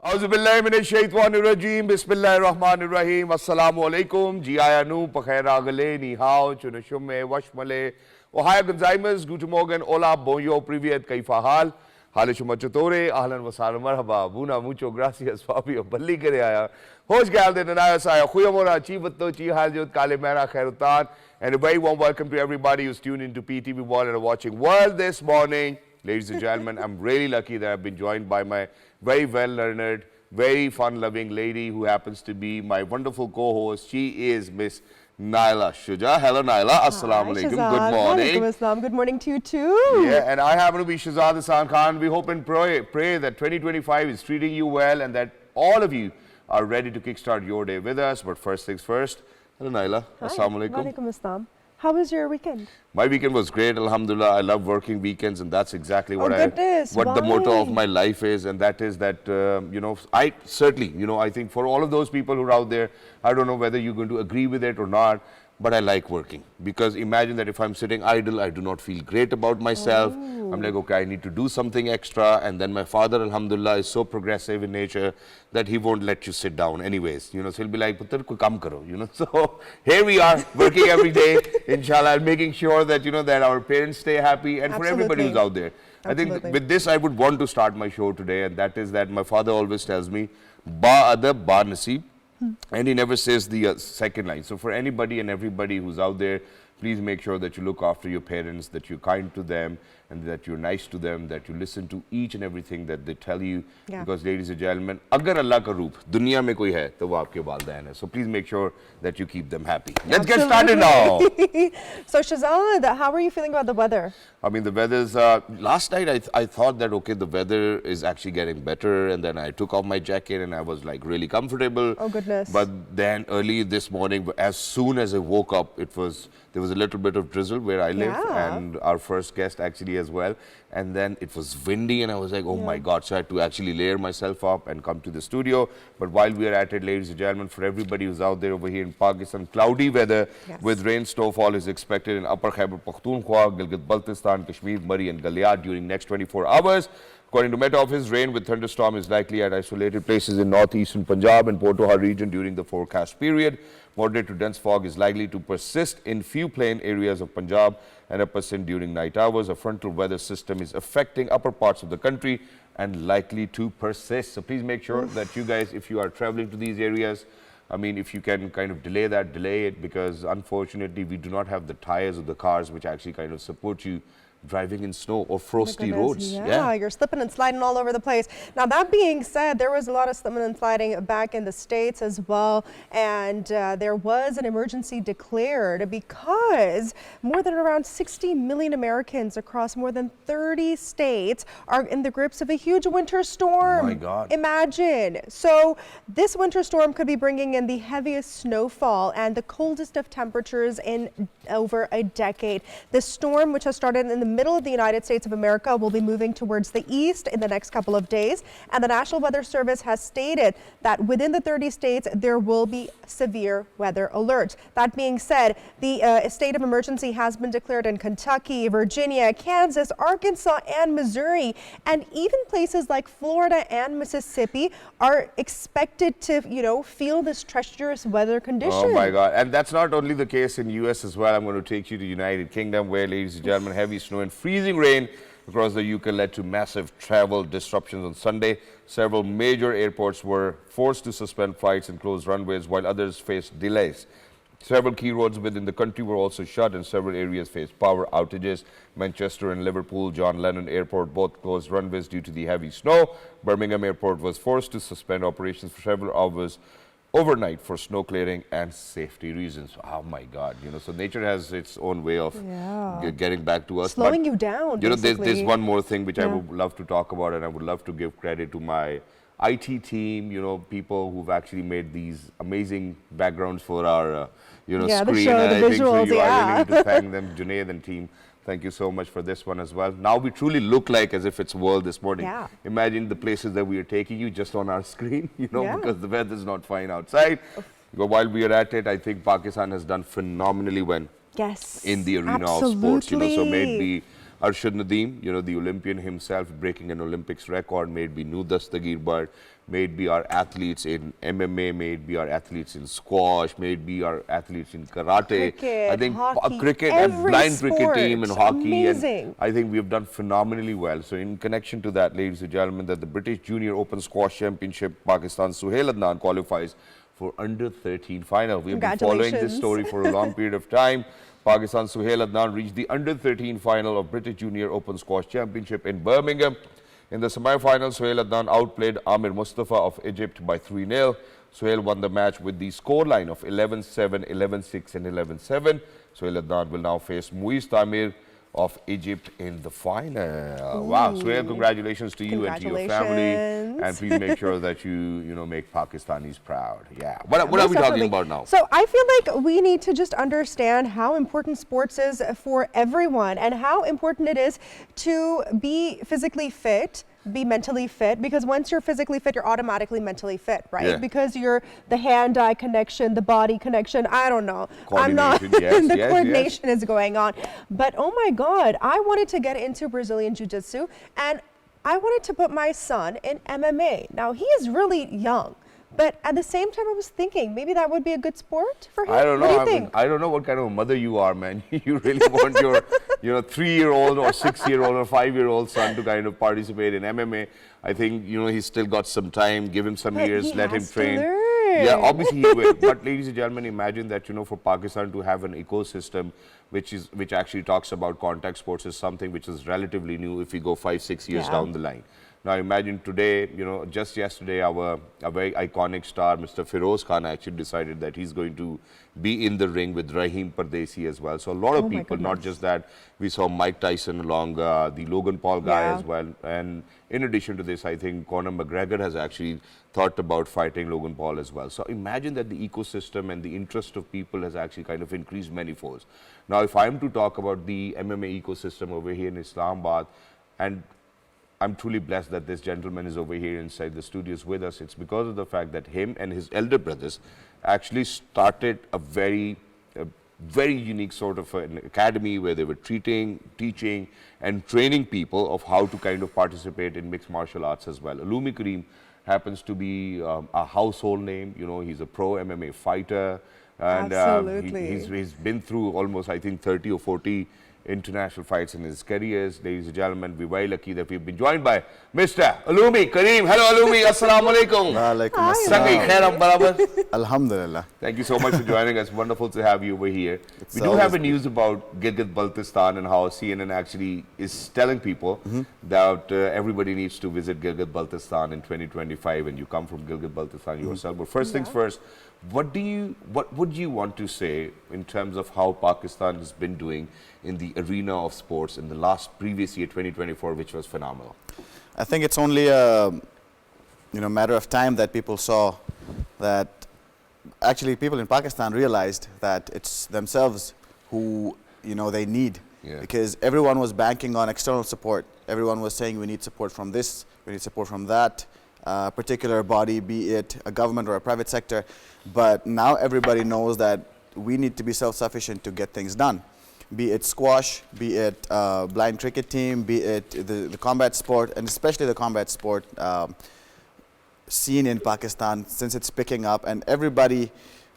Auzubillahiminash-shaytanir-rajeem. Bismillahir-rahmanir-rahim. Assalamu-alaikum. Jiayanu, Pakhairagale, Ni Hao, Chunashumme, Washmale, Ohaya Gonzaimas, Guten Morgen, Hola, Bonjour, Privyet, Kaifa Hal, Halishumachatore, Ahlan Wasala, Marhaba, Buna, Mucho Gracias, Fabi, Balli Kare Aya, Hosh Galde, Nanaya Saya, Khuyamora, Chivato, Chihaljut, Kalimera, Khairutan, and a very warm welcome to everybody who's tuned into PTV World and are watching World this morning. Ladies and gentlemen, I'm really lucky that I've been joined by my very well-learned, very fun-loving lady who happens to be my wonderful co-host. She is Miss Naila Shuja. Hello, Naila. Assalamu alaikum. Good morning. Walaikum assalam. Good morning to you too. Yeah, and I happen to be Shehzad Hassan Khan. We hope and pray that 2025 is treating you well and that all of you are ready to kickstart your day with us. But first things first. Hello, Naila. Assalamu alaikum. Walaikum assalam. How was your weekend? My weekend was great, alhamdulillah. I love working weekends, and that's exactly what the motto of my life is, and that is that, I certainly, I think for all of those people who are out there, I don't know whether you're going to agree with it or not, but I like working. Because imagine that if I'm sitting idle, I do not feel great about myself. I'm like, okay, I need to do something extra. And then my father, alhamdulillah, is so progressive in nature that he won't let you sit down anyways. So he'll be like, Putter, koi kaam karo, So here we are, working every day, inshallah, making sure that, that our parents stay happy and for everybody who's out there. I think with this, I would want to start my show today. And that is that my father always tells me, ba adab, ba naseeb. And he never says the second line. So for anybody and everybody who's out there, please make sure that you look after your parents, that you're kind to them, and that you're nice to them, that you listen to each and everything that they tell you. Yeah. Because ladies and gentlemen, agar Allah ka roop dunya mein koi hai, to wo aapke walidain hai. So please make sure that you keep them happy. Let's get started now. So Shehzad, how are you feeling about the weather? I mean, the weather's, last night I thought that, okay, the weather is actually getting better, and then I took off my jacket and I was like really comfortable. Oh goodness. But then early this morning, as soon as I woke up, there was a little bit of drizzle where I live, and our first guest actually as well. And then it was windy and I was like, oh my God. So I had to actually layer myself up and come to the studio. But while we are at it, ladies and gentlemen, for everybody who's out there over here in Pakistan, cloudy weather with rain snowfall is expected in Upper Khyber Pakhtunkhwa, Gilgit-Baltistan, Kashmir, Murree and Galyat during next 24 hours. According to Met Office, rain with thunderstorm is likely at isolated places in northeastern Punjab and Potohar region during the forecast period. Moderate to dense fog is likely to persist in few plain areas of Punjab and upper Sindh during night hours. A frontal weather system is affecting upper parts of the country and likely to persist. So please make sure that you guys, if you are traveling to these areas, I mean, if you can kind of delay it, because unfortunately we do not have the tires of the cars which actually kind of support you driving in snow or frosty roads. Yeah, you're slipping and sliding all over the place. Now, that being said, there was a lot of slipping and sliding back in the States as well. And there was an emergency declared because more than around 60 million Americans across more than 30 states are in the grips of a huge winter storm. Oh my God. Imagine. So this winter storm could be bringing in the heaviest snowfall and the coldest of temperatures in over a decade. The storm, which has started in the middle of the United States of America, will be moving towards the east in the next couple of days. And the National Weather Service has stated that within the 30 states, there will be severe weather alerts. That being said, the state of emergency has been declared in Kentucky, Virginia, Kansas, Arkansas, and Missouri. And even places like Florida and Mississippi are expected to, feel this treacherous weather condition. Oh my God. And that's not only the case in US as well. I'm going to take you to United Kingdom, where, ladies and gentlemen, heavy snow and freezing rain across the UK led to massive travel disruptions on Sunday. Several major airports were forced to suspend flights and close runways, while others faced delays. Several key roads within the country were also shut and several areas faced power outages. Manchester and Liverpool John Lennon Airport both closed runways due to the heavy snow. Birmingham Airport was forced to suspend operations for several hours overnight for snow clearing and safety reasons. Oh my God, so nature has its own way of getting back to us. Slowing you down, there's one more thing which I would love to talk about, and I would love to give credit to my IT team, people who've actually made these amazing backgrounds for our, screen. The show, and the I visuals, think so I really need to thank them, Junaid and team. Thank you so much for this one as well. Now we truly look like as if it's world this morning. Yeah. Imagine the places that we are taking you just on our screen, because the weather's not fine outside. But while we are at it, I think Pakistan has done phenomenally well in the arena of sports. So maybe Arshad Nadeem, you know, the Olympian himself, breaking an Olympics record, may it be Nudas Dagirbar, may it be our athletes in MMA, may it be our athletes in squash, may it be our athletes in karate. Cricket, I think hockey, cricket and every blind cricket sport. team and hockey. Amazing. And I think we have done phenomenally well. So in connection to that, ladies and gentlemen, that the British Junior Open Squash Championship, Pakistan's Sohail Adnan qualifies for under 13 final. We have been following this story for a long period of time. Pakistan's Sohail Adnan reached the under 13 final of British Junior Open Squash Championship in Birmingham. In the semi-final, Sohail Adnan outplayed Amir Mustafa of Egypt by 3-0. Sohail won the match with the scoreline of 11-7, 11-6 and 11-7. Sohail Adnan will now face Muiz Tamir of Egypt in the final. Wow, Sohail, congratulations to you and to your family. And please make sure that you make Pakistanis proud. Yeah. What are we talking about now? So I feel like we need to just understand how important sports is for everyone and how important it is to be physically fit, be mentally fit, because once you're physically fit, you're automatically mentally fit, right? Yeah. Because you're the hand-eye connection, the body connection, I don't know. I'm not, yes, the yes, coordination is going on. But oh my God, I wanted to get into Brazilian Jiu-Jitsu and I wanted to put my son in MMA. Now he is really young, but at the same time I was thinking maybe that would be a good sport for him. I don't know. What do you think? I don't know what kind of a mother you are, man. You really want your 3-year-old or 6-year-old or 5-year-old son to kind of participate in MMA. I think he's still got some time. Give him some But years. he Let him has to train. learn. Yeah, obviously he will. But ladies and gentlemen, imagine that for Pakistan to have an ecosystem which actually talks about contact sports is something which is relatively new if we go 5-6 years down the line. Now imagine today, just yesterday, a very iconic star, Mr. Feroz Khan, actually decided that he's going to be in the ring with Rahim Pardesi as well. So a lot of people, not just that, we saw Mike Tyson along the Logan Paul guy as well. And in addition to this, I think Conor McGregor has actually thought about fighting Logan Paul as well. So imagine that the ecosystem and the interest of people has actually kind of increased many folds. Now, if I'm to talk about the MMA ecosystem over here in Islamabad, and I'm truly blessed that this gentleman is over here inside the studios with us. It's because of the fact that him and his elder brothers actually started a very unique sort of an academy where they were teaching and training people of how to kind of participate in mixed martial arts as well. Uloomi Karim happens to be a household name. He's a pro MMA fighter. And he's been through almost, I think, 30 or 40 international fights in his careers. Ladies and gentlemen, we're very lucky that we've been joined by Mr. Uloomi Karim. Hello, Uloomi. Assalamu alaikum. Walaikum assalam. Alhamdulillah. Thank you so much for joining us. Wonderful to have you over here. We do have a news about Gilgit-Baltistan and how CNN actually is telling people that everybody needs to visit Gilgit-Baltistan in 2025, and you come from Gilgit-Baltistan yourself. But first things first, what would you want to say in terms of how Pakistan has been doing in the arena of sports in the previous year, 2024, which was phenomenal? I think it's only a matter of time that people saw that actually people in Pakistan realized that it's themselves who they need, because everyone was banking on external support. Everyone was saying we need support from this, we need support from that particular body, be it a government or a private sector. But now everybody knows that we need to be self-sufficient to get things done. Be it squash, be it blind cricket team, be it the combat sport, and especially the combat sport scene in Pakistan, since it's picking up. And everybody,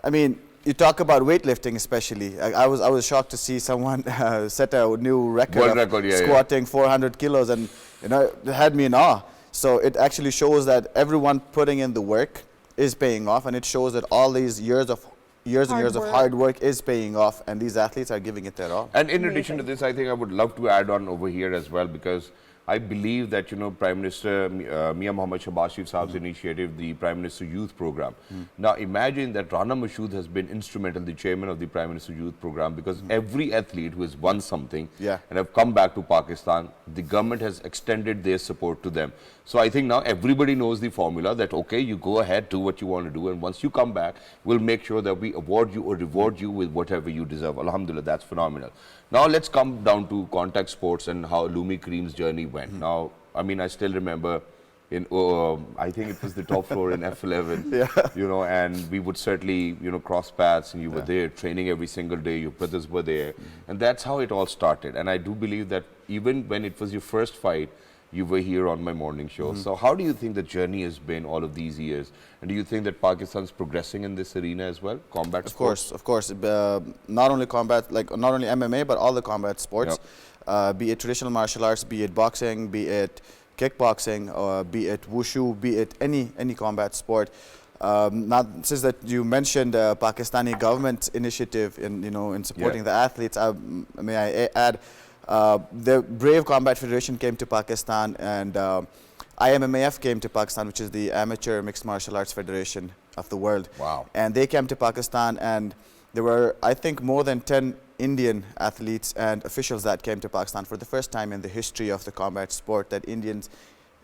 I mean, you talk about weightlifting especially. I was shocked to see someone set a new record of squatting 400 kilos, and it had me in awe. So it actually shows that everyone putting in the work is paying off, and it shows that all these years and years of hard work is paying off, and these athletes are giving it their all. And in addition to this, I think I would love to add on over here as well, because I believe that Prime Minister Mia Mohammad Shahbaz Sharif Saab's initiative, the Prime Minister Youth Program. Now imagine that Rana Mashood has been instrumental, the chairman of the Prime Minister Youth Program, because every athlete who has won something and have come back to Pakistan, the government has extended their support to them. So I think now everybody knows the formula that, okay, you go ahead, do what you want to do, and once you come back, we'll make sure that we award you or reward you with whatever you deserve. Alhamdulillah, that's phenomenal. Now let's come down to contact sports and how Uloomi Karim's journey went. Now, I mean, I still remember in, I think it was the top floor in F11, you know, and we would certainly, you know, cross paths, and you were there training every single day, your brothers were there, and that's how it all started. And I do believe that even when it was your first fight, you were here on my morning show. So how do you think the journey has been all of these years? And do you think that Pakistan's progressing in this arena as well, combat sports? Of course. Not only combat, like not only MMA, but all the combat sports, be it traditional martial arts, be it boxing, be it kickboxing, or be it wushu, be it any combat sport. Now, since that you mentioned Pakistani government initiative in supporting the athletes, may I add, the Brave Combat Federation came to Pakistan, and IMMAF came to Pakistan, which is the Amateur Mixed Martial Arts Federation of the world. Wow. And they came to Pakistan, and there were, I think, more than 10 Indian athletes and officials that came to Pakistan for the first time in the history of the combat sport, that Indians,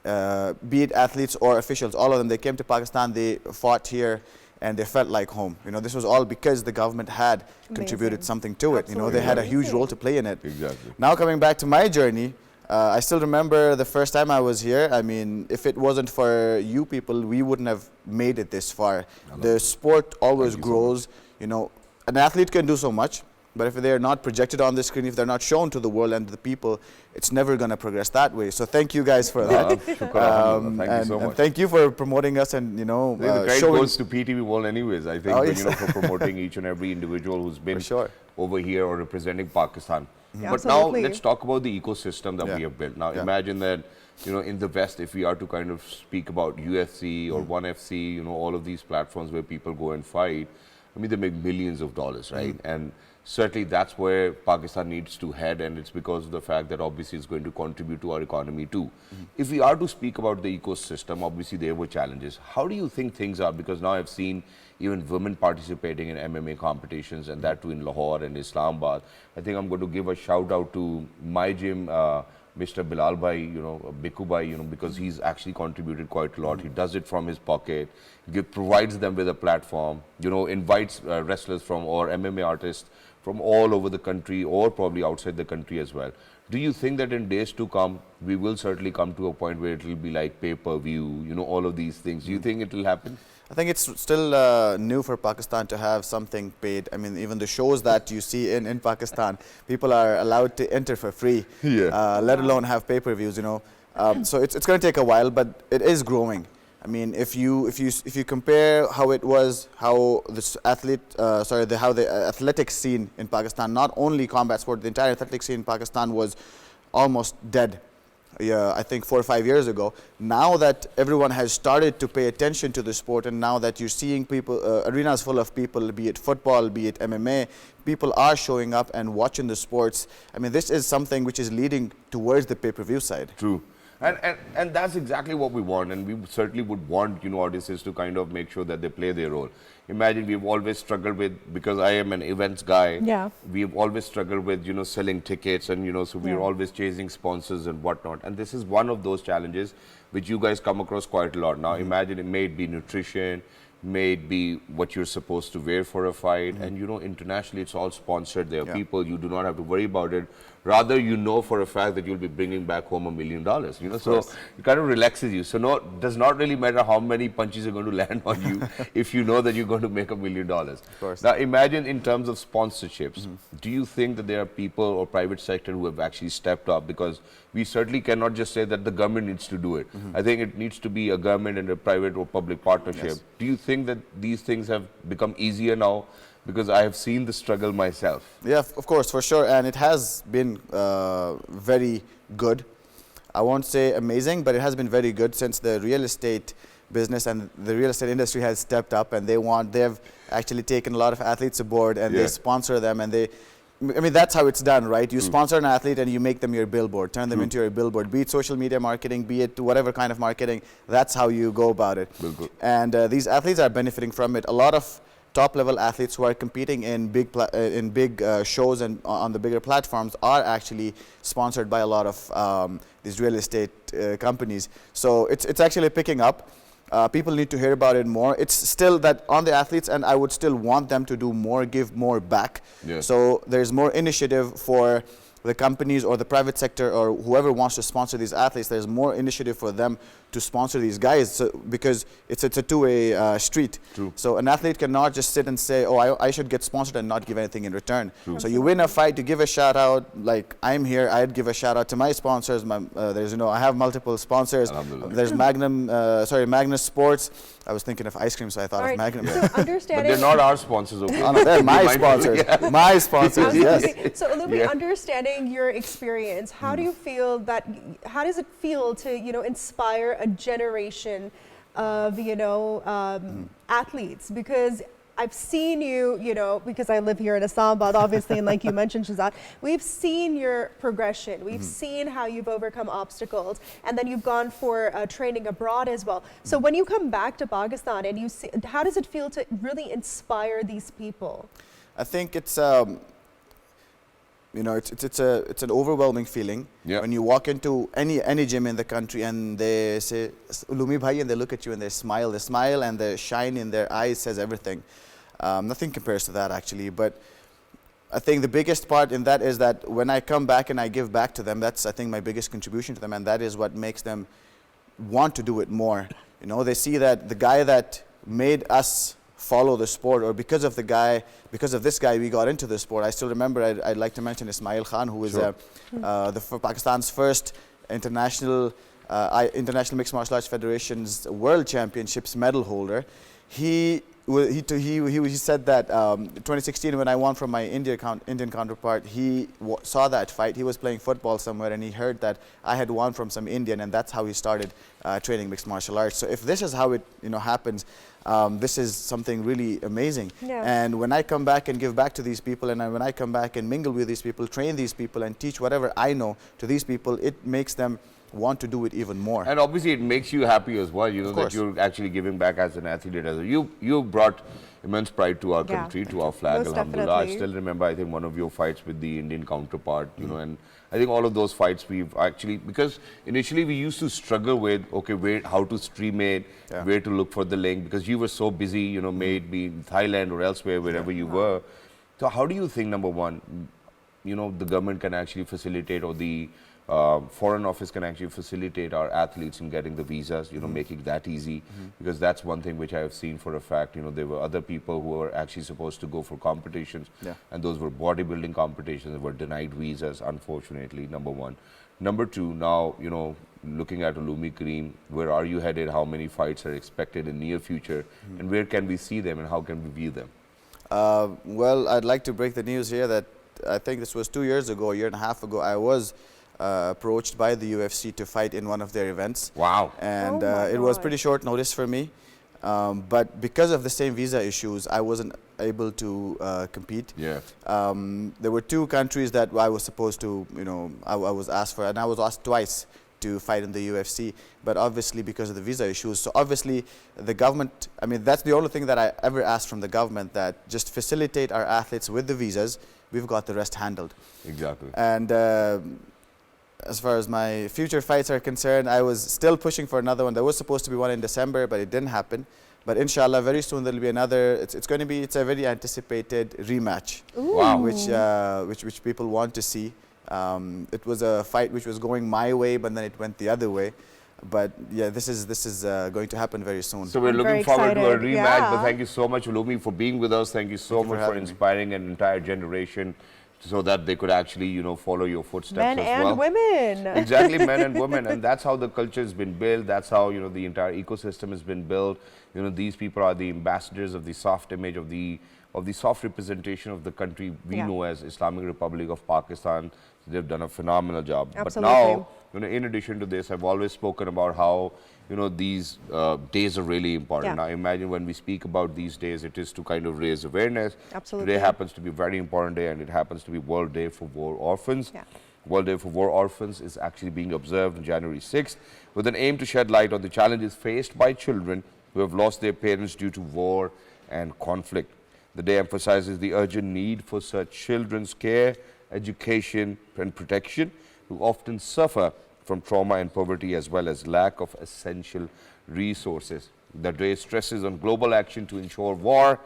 be it athletes or officials, all of them, they came to Pakistan, they fought here, and they felt like home. You know, this was all because the government had contributed something to it. You know, they had a huge role to play in it. Exactly. Now coming back to my journey, I still remember the first time I was here. I mean, if it wasn't for you people, we wouldn't have made it this far. The sport always grows. You know, an athlete can do so much, but if they're not projected on the screen, if they're not shown to the world and the people, it's never going to progress that way. So thank you guys for that. Thank you so much. And thank you for promoting us, and the credit goes to PTV World anyways, I think, yes. you know, for promoting each and every individual who's been over here or representing Pakistan. Yeah, but absolutely. now let's talk about the ecosystem that we have built. Now imagine that, you know, in the West, if we are to kind of speak about UFC or ONE FC, you know, all of these platforms where people go and fight, I mean, they make millions of dollars, right? And certainly that's where Pakistan needs to head, and it's because of the fact that obviously it's going to contribute to our economy too. If we are to speak about the ecosystem, obviously there were challenges. How do you think things are? Because now I've seen even women participating in MMA competitions, and that too in Lahore and Islamabad. I think I'm going to give a shout out to my gym, Mr. Bilal Bhai, you know, Biku Bhai, you know, because he's actually contributed quite a lot. He does it from his pocket, provides them with a platform, you know, invites wrestlers from, or MMA artists from all over the country, or probably outside the country as well. Do you think that in days to come, we will certainly come to a point where it will be like pay-per-view, you know, all of these things? Do you think it will happen? I think it's still new for Pakistan to have something paid. I mean, even the shows that you see in Pakistan, people are allowed to enter for free, let alone have pay-per-views, you know. So it's going to take a while, but it is growing. I mean, if you compare how it was, how this how the athletic scene in Pakistan, not only combat sport, the entire athletic scene in Pakistan was almost dead. I think 4 or 5 years ago. Now that everyone has started to pay attention to the sport, and now that you're seeing people, arenas full of people, be it football, be it MMA, people are showing up and watching the sports. I mean, this is something which is leading towards the pay-per-view side. True. And that's exactly what we want, and we certainly would want, you know, audiences to kind of make sure that they play their role. Imagine we've always struggled with, because I am an events guy, we've always struggled with, you know, selling tickets, and, you know, so we're always chasing sponsors and whatnot. And this is one of those challenges which you guys come across quite a lot. Now imagine it may be nutrition, may it be what you're supposed to wear for a fight, and, you know, internationally it's all sponsored. There are people, you do not have to worry about it. Rather, you know for a fact that you'll be bringing back home $1 million, you know, so it kind of relaxes you. So no, does not really matter how many punches are going to land on you if you know that you're going to make $1 million. Now imagine in terms of sponsorships, do you think that there are people or private sector who have actually stepped up? Because we certainly cannot just say that the government needs to do it. I think it needs to be a government and a private or public partnership. Do you think that these things have become easier now? Because I have seen the struggle myself. Yeah, of course, for sure. And it has been very good. I won't say amazing, but it has been very good since the real estate business and the real estate industry has stepped up, and they've actually taken a lot of athletes aboard, and they sponsor them, and I mean, that's how it's done, right? You sponsor an athlete and you make them your billboard, turn them into your billboard, be it social media marketing, be it whatever kind of marketing. That's how you go about it. And these athletes are benefiting from it. A lot of top-level athletes who are competing in big shows and on the bigger platforms are actually sponsored by a lot of these real estate companies. So it's actually picking up. People need to hear about it more. It's still that on the athletes, and I would still want them to do more, give more back. So there's more initiative for the companies or the private sector or whoever wants to sponsor these athletes, there's more initiative for them to sponsor these guys, so, because it's a two-way street. True. So an athlete cannot just sit and say, oh, I should get sponsored and not give anything in return. True. So you win a fight, you give a shout out. Like I'm here, I'd give a shout out to my sponsors. There's, you know, I have multiple sponsors. There's Magnus Sports. I was thinking of ice cream, so I thought of Magnum. So But understanding. they're not our sponsors, okay? Oh, no, they're my sponsors. My sponsors, yes. So Uloomi, understanding your experience, how do you feel that? How does it feel to, you know, inspire a generation of, you know, athletes? Because I've seen you, you know, because I live here in Islamabad, obviously, and like you mentioned, Shehzad, we've seen your progression. We've seen how you've overcome obstacles, and then you've gone for training abroad as well. So when you come back to Pakistan and you see, how does it feel to really inspire these people? I think it's you know, it's an overwhelming feeling when you walk into any gym in the country and they say Uloomi bhai, and they look at you and they smile. The smile and the shine in their eyes says everything. Nothing compares to that actually. But I think the biggest part in that is that when I come back and I give back to them, that's I think my biggest contribution to them, and that is what makes them want to do it more. You know, they see that the guy that made us follow the sport, or because of this guy we got into the sport. I still remember, I'd like to mention Ismail Khan, who is Pakistan's first international Mixed Martial Arts Federation's World Championships medal holder. He said that 2016 when I won from my Indian counterpart, he saw that fight. He was playing football somewhere and he heard that I had won from some Indian, and that's how he started training mixed martial arts. So if this is how it happens, this is something really amazing. Yeah. And when I come back and give back to these people, and when I come back and mingle with these people, train these people and teach whatever I know to these people, it makes them want to do it even more. And obviously it makes you happy as well, you know, that you're actually giving back as an athlete. You brought immense pride to our country, to our flag, Most alhamdulillah. definitely. I still remember, I think, one of your fights with the Indian counterpart, you know, and I think all of those fights we've actually, because initially we used to struggle with, okay, how to stream it, where to look for the link, because you were so busy, you know, may it be in Thailand or elsewhere, wherever you were. So how do you think, number one, you know, the government can actually facilitate, or the Foreign Office can actually facilitate our athletes in getting the visas, you know, making that easy, because that's one thing which I have seen for a fact. You know, there were other people who were actually supposed to go for competitions, and those were bodybuilding competitions that were denied visas, unfortunately, number one. Number two, now, you know, looking at Uloomi Karim, where are you headed? How many fights are expected in near future, and where can we see them, and how can we view them? Well, I'd like to break the news here that I think this was 2 years ago, a year and a half ago, I was approached by the UFC to fight in one of their events. Wow. And it was pretty short notice for me. But because of the same visa issues, I wasn't able to compete. Yeah. There were 2 countries that I was supposed to, you know, I was asked for, and I was asked twice to fight in the UFC, but obviously because of the visa issues. So obviously the government, I mean, that's the only thing that I ever asked from the government, that just facilitate our athletes with the visas. We've got the rest handled. Exactly. And as far as my future fights are concerned, I was still pushing for another one. There was supposed to be one in December, but it didn't happen. But inshallah, very soon there'll be another. It's going to be, it's a very anticipated rematch. Wow. Which people want to see. It was a fight which was going my way, but then it went the other way. But yeah, this is going to happen very soon. So we're looking forward to a rematch. But thank you so much, Uloomi, for being with us. Thank you so much for inspiring an entire generation, so that they could actually, you know, follow your footsteps Men as well. and women. Exactly, men and women. And that's how the culture has been built. That's how, you know, the entire ecosystem has been built. You know, these people are the ambassadors of the soft image, of the soft representation of the country we know as Islamic Republic of Pakistan. They've done a phenomenal job. Absolutely. But now, you know, in addition to this, I've always spoken about how, you know, these days are really important. Now imagine when we speak about these days, it is to kind of raise awareness. Absolutely. Today happens to be a very important day, and it happens to be World Day for War Orphans. World Day for War Orphans is actually being observed on January 6th with an aim to shed light on the challenges faced by children who have lost their parents due to war and conflict. The day emphasizes the urgent need for such children's care, education and protection, who often suffer from trauma and poverty, as well as lack of essential resources. The day stresses on global action to ensure war,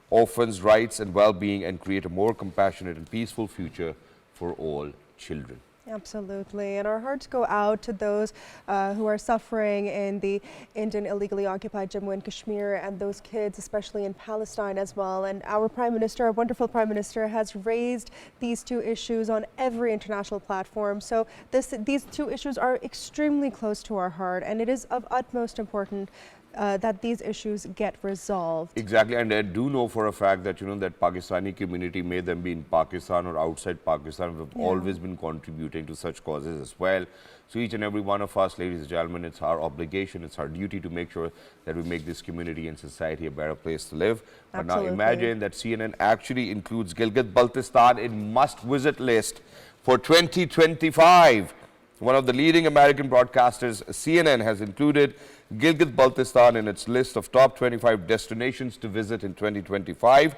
orphans' rights and well-being, and create a more compassionate and peaceful future for all children. Absolutely, and our hearts go out to those who are suffering in the Indian illegally occupied Jammu and Kashmir, and those kids, especially in Palestine as well. And our Prime Minister, our wonderful Prime Minister, has raised these two issues on every international platform. So these two issues are extremely close to our heart, and it is of utmost importance that these issues get resolved. Exactly, and I do know for a fact that, that Pakistani community, may them be in Pakistan or outside Pakistan, have always been contributing to such causes as well. So each and every one of us, ladies and gentlemen, it's our obligation, it's our duty to make sure that we make this community and society a better place to live. But now imagine that CNN actually includes Gilgit-Baltistan in must-visit list for 2025. One of the leading American broadcasters, CNN, has included Gilgit-Baltistan in its list of top 25 destinations to visit in 2025.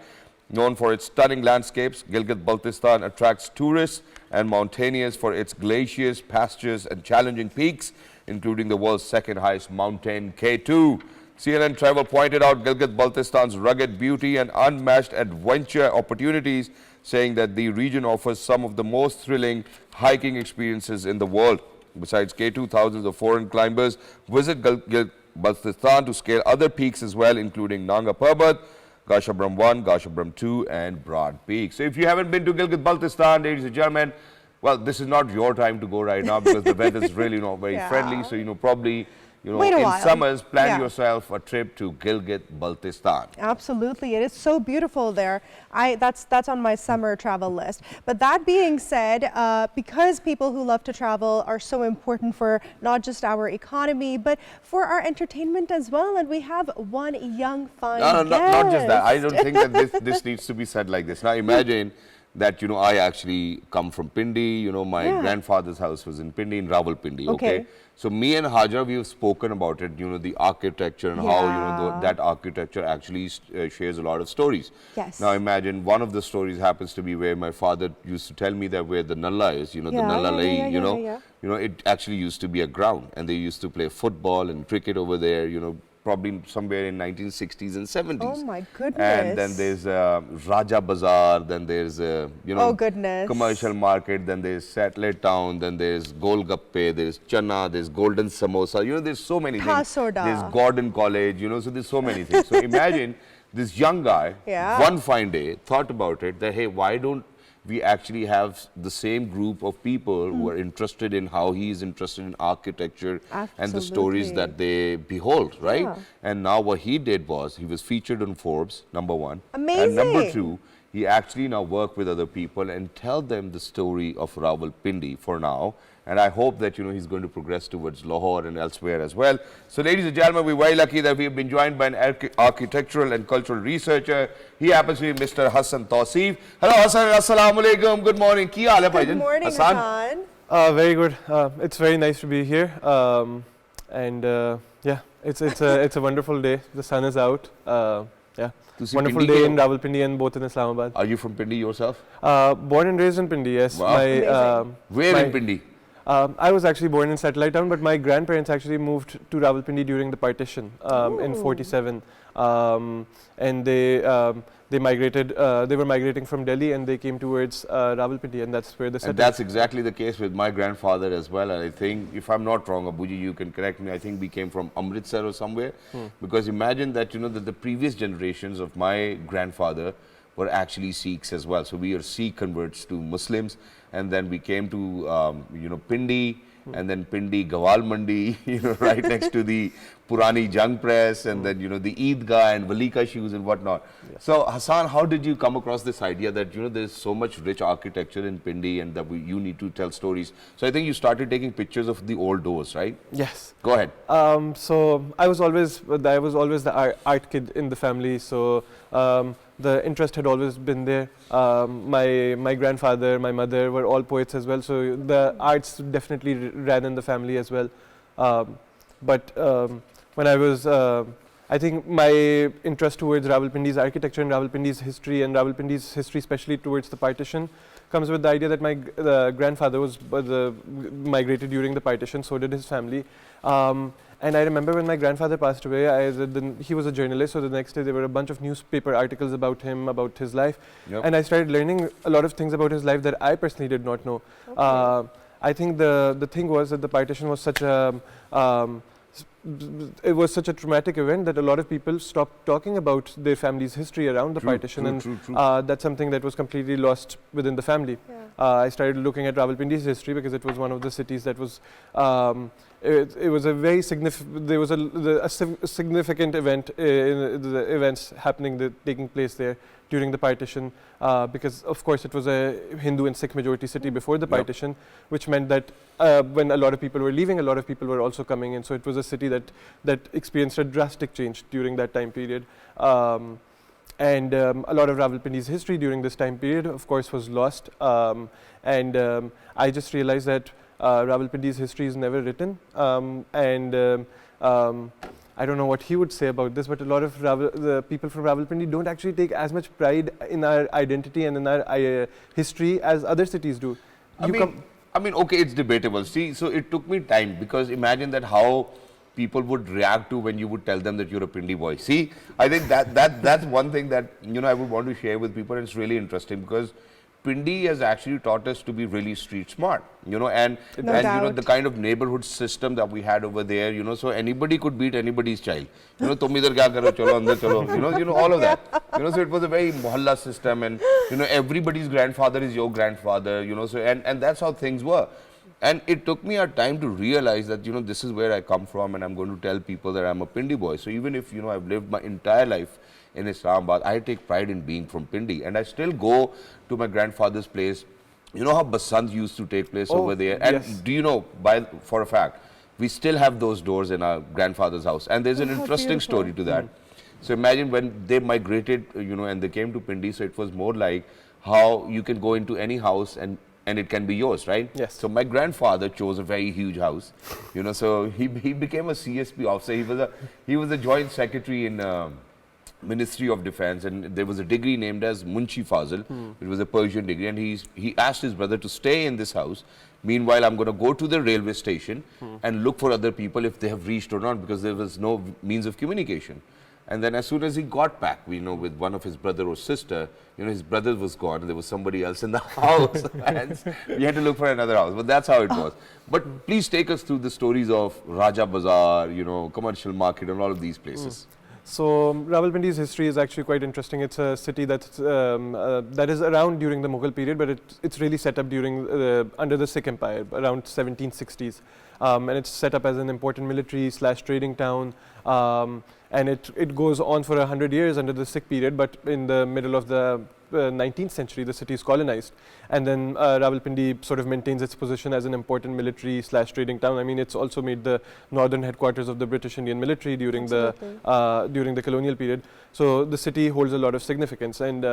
Known for its stunning landscapes, Gilgit-Baltistan attracts tourists and mountaineers for its glaciers, pastures and challenging peaks, including the world's second highest mountain, K2. CNN Travel pointed out Gilgit-Baltistan's rugged beauty and unmatched adventure opportunities, saying that the region offers some of the most thrilling hiking experiences in the world. Besides K2, thousands of foreign climbers visit Gilgit-Baltistan to scale other peaks as well, including Nanga Parbat, Gashabram 1, Gashabram 2 and Broad Peak. So if you haven't been to Gilgit-Baltistan, ladies and gentlemen, well, this is not your time to go right now because the weather is really not very friendly. So, probably, in summers, plan yourself a trip to Gilgit-Baltistan. Absolutely. It is so beautiful there. That's on my summer travel list. But that being said, because people who love to travel are so important for not just our economy, but for our entertainment as well. And we have one young, fine guest. Not just that. I don't think that this needs to be said like this. Now, imagine that, I actually come from Pindi. My grandfather's house was in Pindi, in Rawalpindi. Okay. So me and Hajar, we've spoken about it, the architecture and how, that architecture actually shares a lot of stories. Yes. Now imagine one of the stories happens to be where my father used to tell me that where the Nalla is, the Nalla Lai, it actually used to be a ground and they used to play football and cricket over there, probably somewhere in 1960s and 70s. Oh my goodness. And then there's Raja Bazaar, then there's, commercial market, then there's Satellite Town, then there's Golgappe, there's Chana, there's Golden Samosa, there's so many things. There's Gordon College, so there's so many things. So imagine this young guy, one fine day, thought about it, that, hey, why don't we actually have the same group of people who are interested in how he is interested in architecture and the stories that they behold, right? Yeah. And now what he did was, he was featured on Forbes, #1. Amazing. And #2, he actually now worked with other people and tell them the story of Rawalpindi for now. And I hope that, he's going to progress towards Lahore and elsewhere as well. So, ladies and gentlemen, we're very lucky that we've been joined by an architectural and cultural researcher. He happens to be Mr. Hassan Tauseef. Hello, Hassan. Assalamu alaikum. Good morning. Ki haal hai, bhaijan? Good morning, Hassan. Very good. It's very nice to be here. It's a wonderful day. The sun is out. Wonderful day in Rawalpindi and both in Islamabad. Are you from Pindi yourself? Born and raised in Pindi, yes. Wow. Where in Pindi? I was actually born in Satellite Town, but my grandparents actually moved to Rawalpindi during the partition in '47, and they migrated. They were migrating from Delhi, and they came towards Rawalpindi, and that's where they settled. And that's exactly the case with my grandfather as well. And I think, if I'm not wrong, Abuji, you can correct me. I think we came from Amritsar or somewhere, because imagine that that the previous generations of my grandfather were actually Sikhs as well. So we are Sikh converts to Muslims, and then we came to Pindi, and then Pindi Gawal Mandi, right next to the Purani Jung Press, and then the Eidgah and Valika shoes and whatnot. Yes. So Hassan, how did you come across this idea that there's so much rich architecture in Pindi and that you need to tell stories? So I think you started taking pictures of the old doors, right? Yes. Go ahead. So I was always the art kid in the family. So the interest had always been there. My grandfather, my mother were all poets as well. So the arts definitely ran in the family as well. But when I was, I think my interest towards Rawalpindi's architecture and Rawalpindi's history especially towards the partition, comes with the idea that my grandfather was migrated during the partition, so did his family. And I remember when my grandfather passed away, he was a journalist, so the next day there were a bunch of newspaper articles about him, about his life. Yep. And I started learning a lot of things about his life that I personally did not know. Okay. I think the thing was that the partition was such a it was such a traumatic event that a lot of people stopped talking about their family's history around the partition, true. that's something that was completely lost within the family. Yeah. I started looking at Rawalpindi's history because it was one of the cities that was it was a very significant. There was a significant event in the events taking place there during the partition, because of course it was a Hindu and Sikh majority city before the partition, which meant that when a lot of people were leaving, a lot of people were also coming in. So it was a city that experienced a drastic change during that time period. And a lot of Rawalpindi's history during this time period, of course, was lost. I just realized that Rawalpindi's history is never written. I don't know what he would say about this, but a lot of the people from Rawalpindi don't actually take as much pride in our identity and in our history as other cities do. I mean, okay, it's debatable. See, so it took me time, because imagine that how people would react to when you would tell them that you're a Pindi boy. See, I think that's one thing that, you know, I would want to share with people, and it's really interesting because Pindi has actually taught us to be really street smart, you know, and you know, the kind of neighborhood system that we had over there, you know, so anybody could beat anybody's child. You know, tum idhar kya karo, chalo andar chalo, you know, all of that. You know, so it was a very mohalla system, and you know, everybody's grandfather is your grandfather, you know, so and that's how things were. And it took me a time to realize that, you know, this is where I come from, and I'm going to tell people that I'm a Pindi boy. So even if, you know, I've lived my entire life in Islamabad, I take pride in being from Pindi, and I still go to my grandfather's place. You know how Basant used to take place over there, and do you know, for a fact, we still have those doors in our grandfather's house, and there's an interesting story to that. So imagine when they migrated, you know, and they came to Pindi, so it was more like how you can go into any house and it can be yours, right? Yes. So my grandfather chose a very huge house, you know, so he became a CSP officer. He was a joint secretary in Ministry of Defense, and there was a degree named as Munshi Fazil. It was a Persian degree, and he asked his brother to stay in this house. Meanwhile, I'm going to go to the railway station and look for other people if they have reached or not, because there was no means of communication. And then as soon as he got back, we know, with one of his brother or sister, you know, his brother was gone and there was somebody else in the house, and we had to look for another house. But that's how it was. But please take us through the stories of Raja Bazaar, you know, commercial market, and all of these places. So Rawalpindi's history is actually quite interesting. It's a city that is around during the Mughal period, but it's really set up during under the Sikh Empire, around 1760s. And it's set up as an important military / trading town. And it goes on for 100 years under the Sikh period, but in the middle of the 19th century, the city is colonized. And then Rawalpindi sort of maintains its position as an important military / trading town. I mean, it's also made the northern headquarters of the British Indian military during the colonial period. So the city holds a lot of significance. And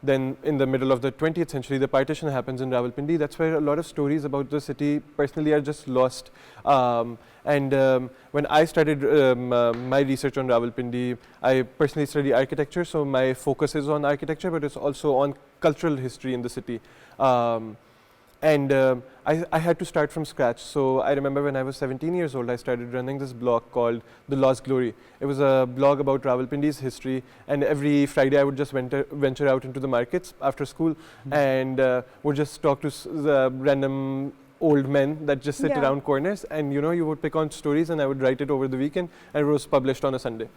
then in the middle of the 20th century, the partition happens in Rawalpindi. That's where a lot of stories about the city personally are just lost. When I started my research on Rawalpindi, I personally study architecture, so my focus is on architecture, but it's also on cultural history in the city. I had to start from scratch. So I remember when I was 17 years old, I started running this blog called The Lost Glory. It was a blog about Rawalpindi's history, and every Friday I would just venture out into the markets after school and would just talk to the random old men that just sit around corners, and you know, you would pick on stories and I would write it over the weekend, and it was published on a Sunday.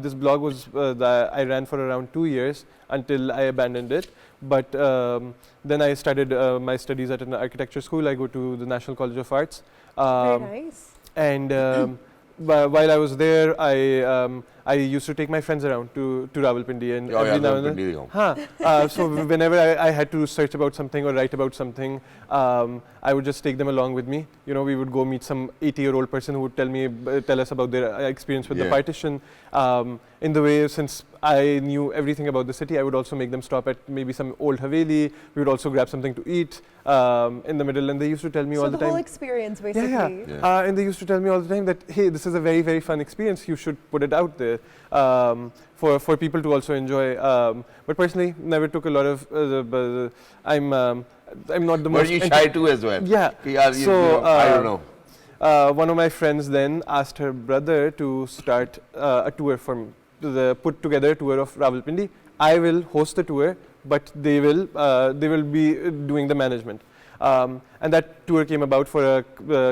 This blog was I ran for around 2 years until I abandoned it. But then I started my studies at an architecture school. I go to the National College of Arts. Very nice. And while I was there, I used to take my friends around to Rawalpindi, and every now and then. So whenever I had to search about something or write about something, I would just take them along with me. You know, we would go meet some 80-year-old person who would tell us about their experience with the partition. In the way, since I knew everything about the city, I would also make them stop at maybe some old haveli. We would also grab something to eat in the middle, and they used to tell me all the time. So the whole experience, basically. And they used to tell me all the time that, hey, this is a very, very fun experience. You should put it out there for people to also enjoy. But personally, never took a lot of. I'm not the most. Were you shy too as well? Yeah. So I don't know. one of my friends then asked her brother to start a tour put together a tour of Rawalpindi. I will host the tour, but they will be doing the management. And that tour came about for a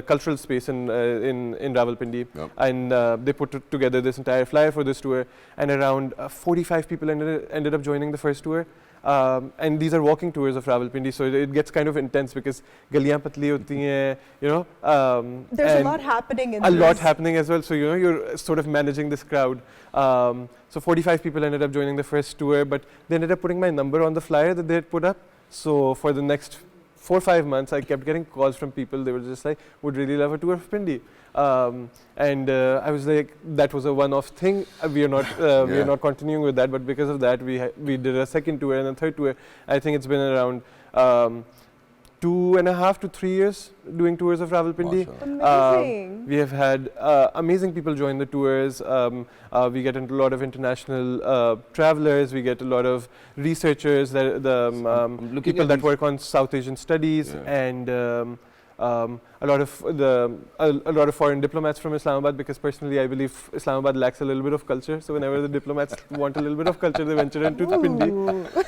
cultural space in Rawalpindi, Yep. and they put together this entire flyer for this tour, and around 45 people ended up joining the first tour. And these are walking tours of Rawalpindi, so it gets kind of intense because galiyan patli hoti hain, you know. There's a lot happening in a this. lot happening as well, so you know you're sort of managing this crowd. So 45 people ended up joining the first tour, but they ended up putting my number on the flyer that they had put up. So for the next 4 or 5 months, I kept getting calls from people. They were just like, would really love a tour of Pindi. And I was like, that was a one-off thing. We are not continuing with that. But because of that, we did a second tour and a third tour. I think it's been around 2.5 to 3 years doing tours of Rawalpindi. Amazing. We have had amazing people join the tours. We get a lot of international travelers. We get a lot of researchers, people that work on South Asian studies, and a lot of foreign diplomats from Islamabad, because personally I believe Islamabad lacks a little bit of culture. So whenever the diplomats want a little bit of culture, they venture into Pindi.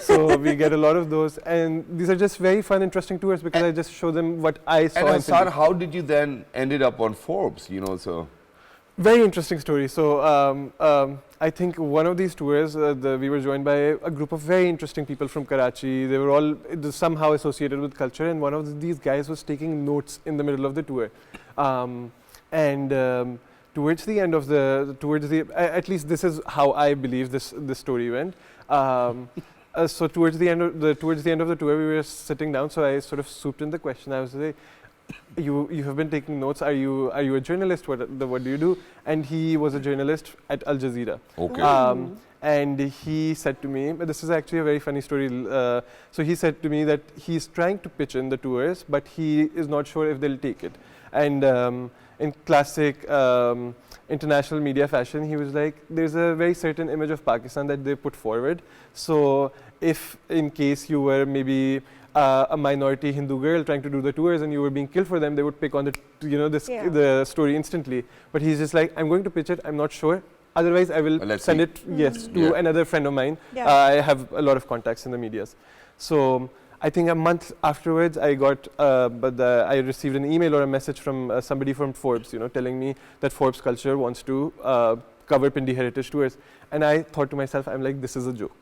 So we get a lot of those, and these are just very fun, interesting tours because I just show them what I saw. And in Hassan, Pindi. how did you then ended up on Forbes? You know, so. Very interesting story. So I think one of these tours, we were joined by a group of very interesting people from Karachi. They were all somehow associated with culture, and one of these guys was taking notes in the middle of the tour. Towards the end of at least this is how I believe this story went. So towards the end of the tour, we were sitting down. So I sort of swooped in the question. I was like, you have been taking notes. Are you a journalist? What do you do? And he was a journalist at Al Jazeera. Okay. And he said to me, this is actually a very funny story. So he said to me that he's trying to pitch in the tours, but he is not sure if they'll take it. And in classic international media fashion, he was like, there's a very certain image of Pakistan that they put forward. So if in case you were maybe a minority Hindu girl trying to do the tours and you were being killed for them, they would pick on the story instantly. But he's just like, I'm going to pitch it, I'm not sure. Otherwise, I will send it to another friend of mine. Yeah. I have a lot of contacts in the medias. So I think a month afterwards, I received an email or a message from somebody from Forbes, telling me that Forbes Culture wants to cover Pindi Heritage Tours. And I thought to myself, I'm like, this is a joke.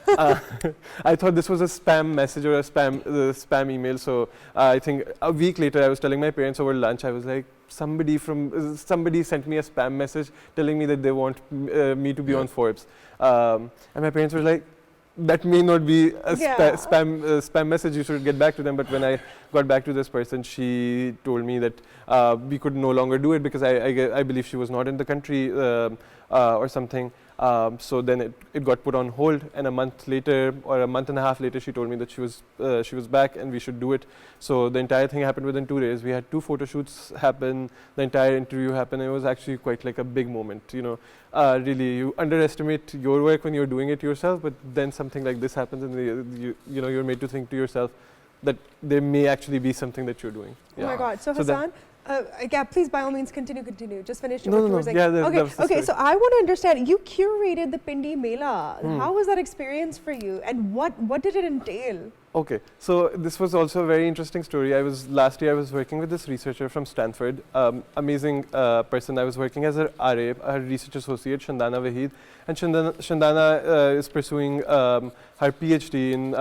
I thought this was a spam message or a spam email. So I think a week later, I was telling my parents over lunch, I was like, somebody sent me a spam message telling me that they want me to be on Forbes. And my parents were like, that may not be a spam message, you should get back to them. But when I got back to this person, she told me that we could no longer do it because I believe she was not in the country or something. So then it got put on hold, and a month later or a month and a half later, she told me that she was back and we should do it. So the entire thing happened within 2 days. We had 2 photo shoots happen, the entire interview happened. It was actually quite like a big moment. Really, you underestimate your work when you're doing it yourself, but then something like this happens, and you're made to think to yourself that there may actually be something that you're doing. Oh my God! So Hassan. Please, by all means, continue. Just finish your tours. Okay. So I want to understand. You curated the Pindi Mela. How was that experience for you, and what did it entail? Okay, so this was also a very interesting story. Last year I was working with this researcher from Stanford, amazing person. I was working as a RA, a research associate, Shandana Wahid, and Shandana is pursuing her PhD in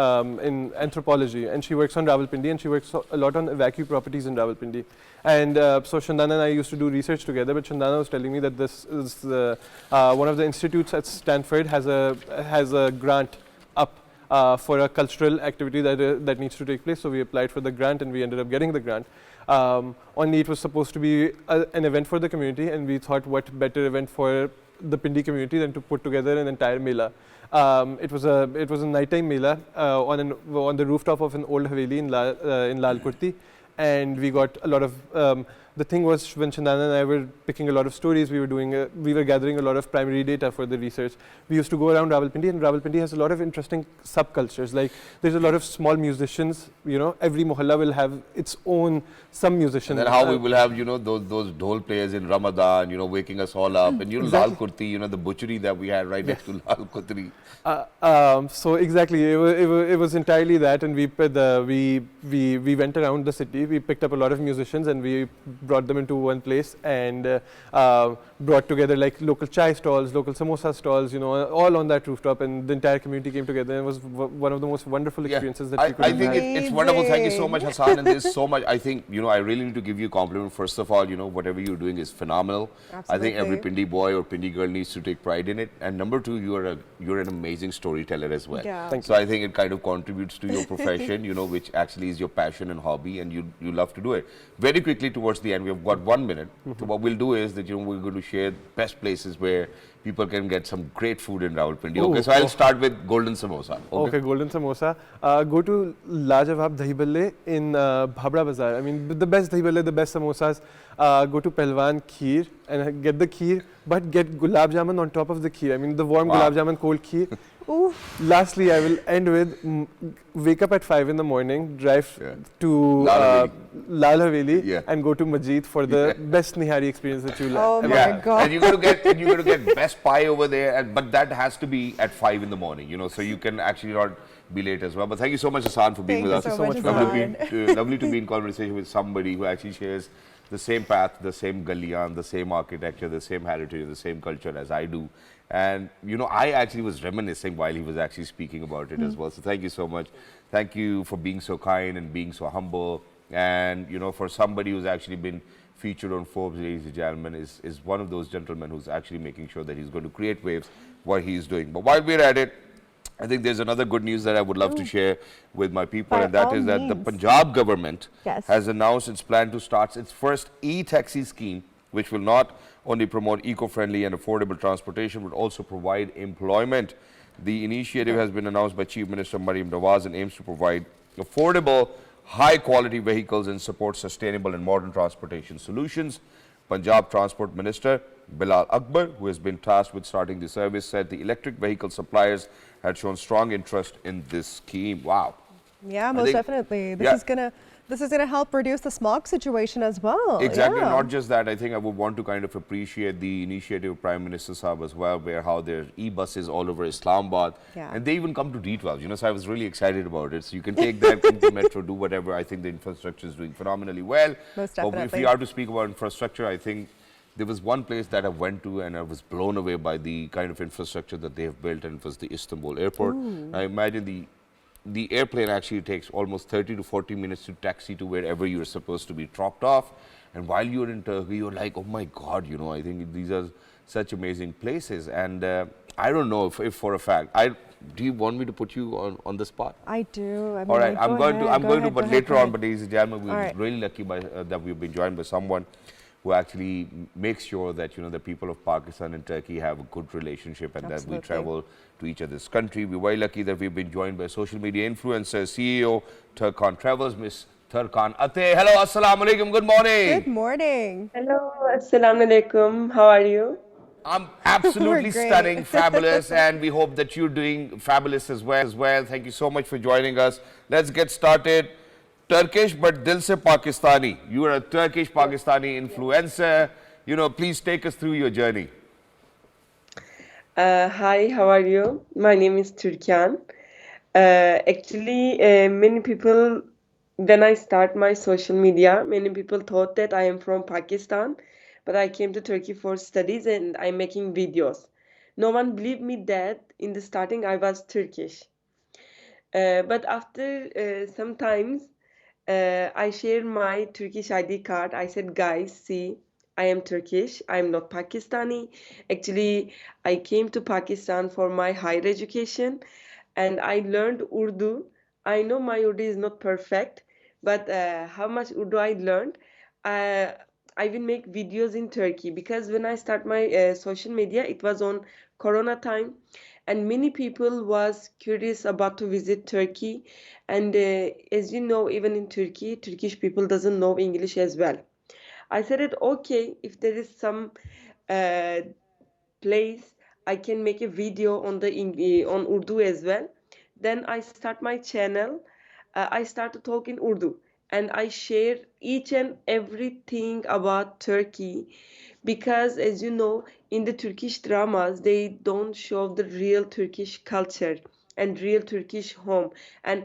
anthropology, and she works on Rawalpindi, and she works a lot on vacuum properties in Rawalpindi. And so Shandana and I used to do research together, but Shandana was telling me that this is one of the institutes at Stanford has a grant up for a cultural activity that needs to take place. So we applied for the grant and we ended up getting the grant. Only it was supposed to be an event for the community, and we thought what better event for the Pindi community than to put together an entire mela. It was a nighttime mela on the rooftop of an old Haveli in Lal Kurti. And we got a lot of the thing was, when Chandana and I were picking a lot of stories, we were gathering a lot of primary data for the research. We used to go around Rawalpindi, and Rawalpindi has a lot of interesting subcultures. Like there's a lot of small musicians. You know, every mohalla will have its own some musician. And then how we will have, you know, those dhol players in Ramadan, you know, waking us all up, and you know, Lal Kurti, you know, the butchery that we had right next to Lal Kurti. So exactly, it was entirely that, and we went around the city. We picked up a lot of musicians and we brought them into one place and brought together like local chai stalls, local samosa stalls, you know, all on that rooftop, and the entire community came together. And it was one of the most wonderful experiences that we could have I think had. it's wonderful. Thank you so much, Hassan. And there's so much. I think, you know, I really need to give you a compliment. First of all, you know, whatever you're doing is phenomenal. Absolutely. I think every Pindi boy or Pindi girl needs to take pride in it. And number two, you're an amazing storyteller as well. Yeah. So I think it kind of contributes to your profession, you know, which actually is your passion and hobby, and you love to do it. Very quickly towards the end, we have got 1 minute. So what we'll do is that, you know, we're going to share best places where people can get some great food in Rawalpindi. Okay, so I'll start with Golden Samosa. Okay, Golden Samosa. Go to Lajawab Dahi Balle in Bhabra Bazaar. I mean, the best Dahi Balle, the best samosas. Go to Pelwan Kheer and get the kheer, but get gulab jamun on top of the kheer. I mean, the warm gulab jamun, cold kheer. Lastly, I will end with wake up at 5 in the morning, drive to Lal Haveli and go to Majid for the best nihari experience that you'll Oh my God. And you're going to get best pie over there, but that has to be at 5 in the morning, you know, so you can actually not be late as well. But thank you so much, Hassan, for being with us. Thank you so much, Lovely to be in conversation with somebody who actually shares the same path, the same gulliyan, the same architecture, the same heritage, the same culture as I do. And, you know, I actually was reminiscing while he was actually speaking about it as well. So thank you so much. Thank you for being so kind and being so humble. And, you know, for somebody who's actually been featured on Forbes, ladies and gentlemen, is one of those gentlemen who's actually making sure that he's going to create waves what he's doing. But while we're at it, I think there's another good news that I would love to share with my people, and that is that the Punjab government has announced its plan to start its first e-taxi scheme, which will not only promote eco-friendly and affordable transportation, but also provide employment. The initiative has been announced by Chief Minister Mariam Nawaz and aims to provide affordable, high-quality vehicles and support sustainable and modern transportation solutions. Punjab Transport Minister Bilal Akbar, who has been tasked with starting the service, said the electric vehicle suppliers had shown strong interest in this scheme. Wow. Yeah, most definitely. This is gonna help reduce the smog situation as well. Exactly. Not just that, I think I would want to kind of appreciate the initiative of Prime Minister Saab as well, where how there are e-buses all over Islamabad, and they even come to D12. You know, so I was really excited about it. So you can take that, come to Metro, do whatever. I think the infrastructure is doing phenomenally well. Most definitely. But if we are to speak about infrastructure, I think there was one place that I went to and I was blown away by the kind of infrastructure that they have built, and it was the Istanbul airport. I imagine the airplane actually takes almost 30 to 40 minutes to taxi to wherever you're supposed to be dropped off. And while you're in Turkey, you're like, oh my God, you know, I think these are such amazing places. And I don't know if for a fact, do you want me to put you on the spot? I do. I mean, all right, I'm going to, but later on, but ladies and gentlemen, we're really lucky that we've been joined by someone who actually makes sure that, you know, the people of Pakistan and Turkey have a good relationship, and that we travel to each other's country. We're very lucky that we've been joined by social media influencer, CEO, Turan Travels, Miss Turkan. Hello, assalamu alaikum, good morning. Good morning. Hello, assalamu alaikum. How are you? I'm absolutely stunning, fabulous, and we hope that you're doing fabulous as well. Thank you so much for joining us. Let's get started. Turkish, but dil se Pakistani. You are a Turkish Pakistani influencer. You know, please take us through your journey. Hi, how are you? My name is Turkan. Actually, many people, when I start my social media, many people thought that I am from Pakistan, but I came to Turkey for studies and I'm making videos. No one believed me that in the starting I was Turkish. But after sometimes I shared my Turkish ID card. I said, guys, see, I am Turkish. I am not Pakistani. Actually, I came to Pakistan for my higher education and I learned Urdu. I know my Urdu is not perfect, but how much Urdu I learned, I will make videos in Turkey, because when I start my social media, it was on Corona time. And many people was curious about to visit Turkey. And as you know, even in Turkey, Turkish people doesn't know English as well. I said it okay if there is some uh, place I can make a video on the on Urdu as well. Then I start my channel. I start to talk in Urdu and I share each and everything about Turkey because, as you know, in the Turkish dramas they don't show the real Turkish culture and real Turkish home, and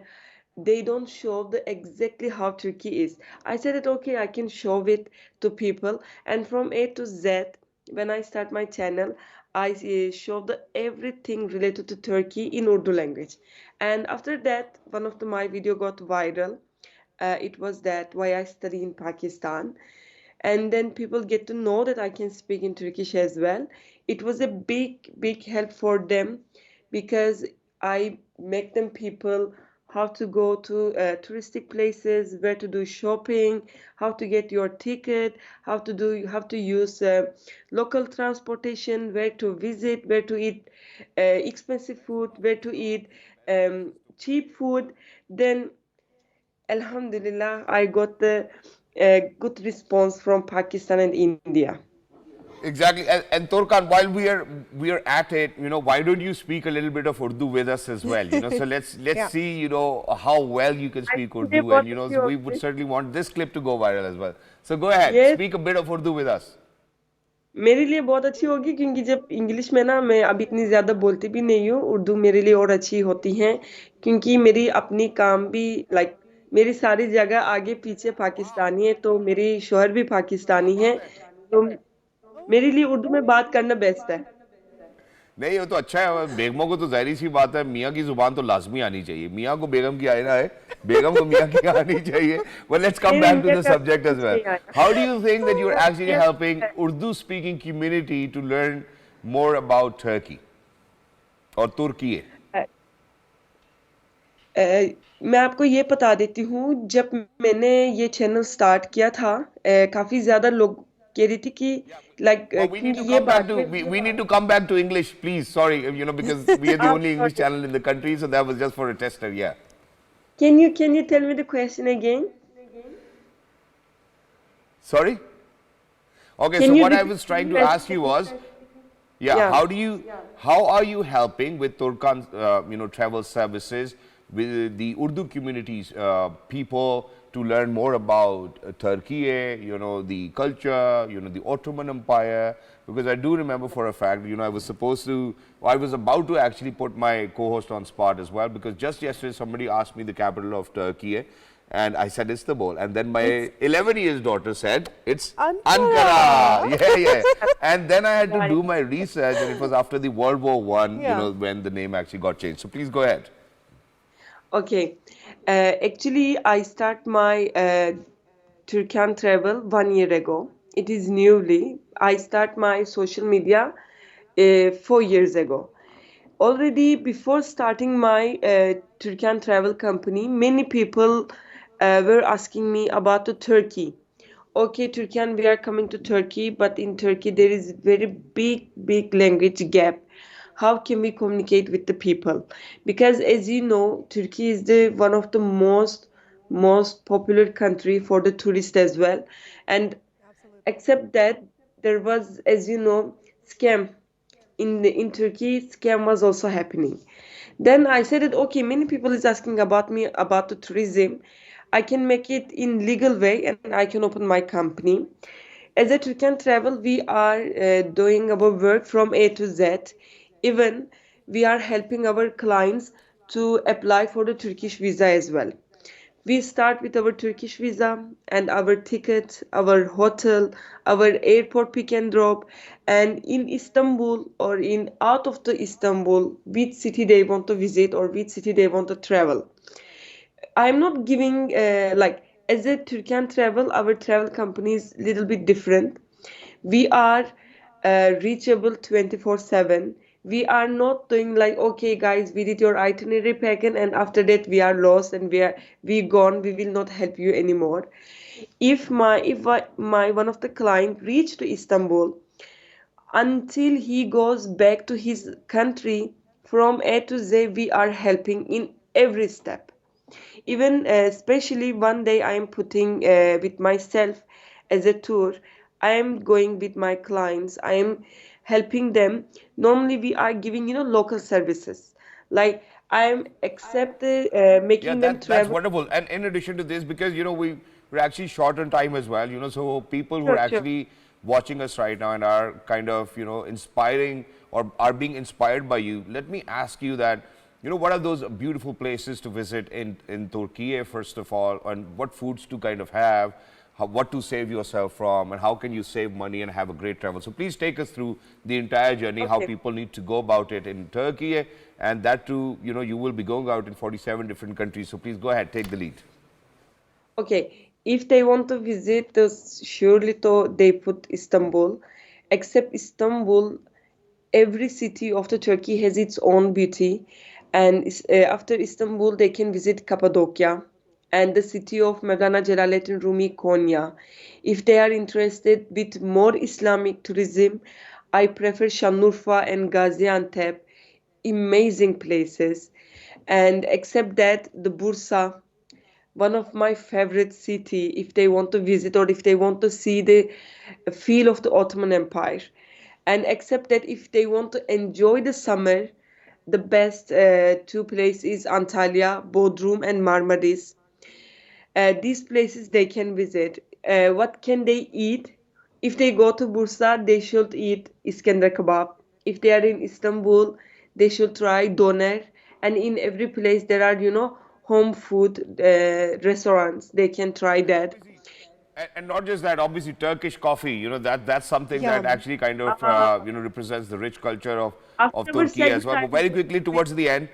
they don't show the exactly how Turkey is. I said that okay, I can show it to people, and from A to Z, when I start my channel, I show the everything related to Turkey in Urdu language. And after that, one of my video got viral. It was that why I study in Pakistan, and then people get to know that I can speak in Turkish as well. It was a big help for them because I make them people how to go to touristic places, where to do shopping, how to get your ticket, how to use local transportation, where to visit, where to eat expensive food, where to eat cheap food. Then Alhamdulillah, I got the good response from Pakistan and India. Exactly. And Turkan, while we are at it, why don't you speak a little bit of Urdu with us as well? So let's Yeah. see, how well you can speak today Urdu, what and is your we would certainly want this clip to go viral as well. So go ahead, Yes, speak a bit of Urdu with us. मेरे लिए बहुत अच्छी होगी क्योंकि जब English में ना मैं अब इतनी ज्यादा बोलती भी नहीं हूँ, उर्दू मेरे लिए और अच्छी होती है क्योंकि मेरी अपनी काम भी लाइक मेरी सारी जगह आगे पीछे पाकिस्तानी है, तो मेरी शोहर भी पाकिस्तानी है, तो मेरे लिए उर्दू में बात करना बेस्ट है. नहीं, वो तो अच्छा है, बेगमों को तो जाहिर सी बात है, मियाँ की जुबान तो लाजमी आनी चाहिए, मियाँ को बेगम की आना है, बेगम को मियाँ की आनी चाहिए. But let's come back to the subject as well. How do you think that you're actually helping Urdu speaking community to learn more about Turkey or Turkiye? मैं आपको ये बता देती हूँ, जब मैंने ये चैनल स्टार्ट किया था काफी ज्यादा लोग कह रही थी कि लाइक Well, we need क्योंकि to ये come back बात to में we need to come back to English, please. Sorry, because we are the only English sorry. channel in the country, so that was just for a tester. Yeah. Can you tell me the question again? Sorry. Okay. Can So you what I repeat was trying the to ask question? you was, yeah, Yeah. how are you helping with Turkan, travel services with the Urdu communities, people to learn more about Turkey, the culture, the Ottoman Empire? Because I do remember for a fact, I was about to actually put my co-host on spot as well, because just yesterday somebody asked me the capital of Turkey, and I said Istanbul, and then my 11-year-old daughter said it's Ankara. Yeah. And then I had to do my research, and it was after the World War One, Yeah. when the name actually got changed. So please go ahead. Okay. Actually, I start my Turkan Travel 1 year ago. It is newly. I start my social media 4 years ago. Already before starting my Turkan Travel company, many people were asking me about the Turkey. Okay, Turkan, we are coming to Turkey, but in Turkey there is very big language gap. How can we communicate with the people? Because as you know, Turkey is the one of the most popular country for the tourist as well. And except that there was, as you know, scam in Turkey, scam was also happening. Then I said that okay, many people is asking about me about the tourism. I can make it in legal way and I can open my company. As a Turkan Travel, we are doing our work from A to Z. Even we are helping our clients to apply for the Turkish visa as well. We start with our Turkish visa and our ticket, our hotel, our airport pick and drop, and in Istanbul or in out of the Istanbul, which city they want to visit or which city they want to travel. I'm not giving like as a Turkan Travel, our travel company is little bit different. We are reachable 24/7. We are not doing like okay guys, we did your itinerary packet and after that we are lost and we gone. We will not help you anymore. If my one of the client reached to Istanbul, until he goes back to his country from A to Z, we are helping in every step. Even especially one day I am putting with myself as a tour. I am going with my clients. I am helping them. Normally, we are giving, local services. Like I am accept Yeah, making them that's travel. wonderful. And in addition to this, because we're actually short on time as well, so people who are Sure, sure. actually watching us right now and are kind of inspiring or are being inspired by you, let me ask you that what are those beautiful places to visit in Turkey first of all, and what foods to kind of have, what to save yourself from, and how can you save money and have a great travel. So please take us through the entire journey, how Okay. people need to go about it in Turkey, and that too, you will be going out in 47 different countries. So please go ahead, take the lead. Okay, if they want to visit, surely they put Istanbul. Except Istanbul, every city of the Turkey has its own beauty, and after Istanbul, they can visit Cappadocia and the city of Mevlana Celaleddin Rumi, Konya. If they are interested with more Islamic tourism, I prefer Şanlıurfa and Gaziantep, amazing places. And except that, the Bursa, one of my favorite city if they want to visit or if they want to see the feel of the Ottoman Empire. And except that if they want to enjoy the summer, the best two places is Antalya, Bodrum and Marmaris. These places they can visit. What can they eat? If they go to Bursa, they should eat Iskender kebab. If they are in Istanbul, they should try doner. And in every place there are, home food restaurants. They can try that. And not just that, obviously Turkish coffee, that's something that Yum. actually kind of, represents the rich culture of After our Turkey as second well. But time, very quickly towards the end,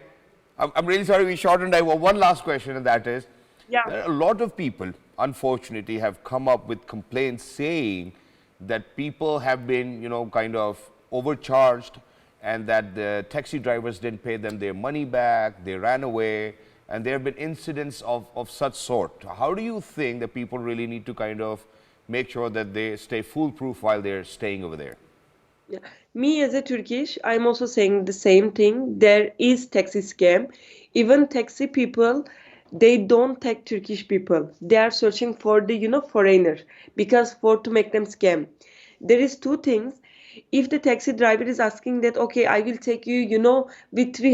I'm really sorry we shortened. I have one last question, and that is, yeah. a lot of people, unfortunately, have come up with complaints saying that people have been, kind of overcharged, and that the taxi drivers didn't pay them their money back, they ran away, and there have been incidents of such sort. How do you think that people really need to kind of make sure that they stay foolproof while they're staying over there? Yeah. Me as a Turkish, I'm also saying the same thing. There is taxi scam. Even taxi people, they don't take Turkish people. They are searching for the, foreigner because for to make them scam. There is two things. If the taxi driver is asking that, okay, I will take you, with 300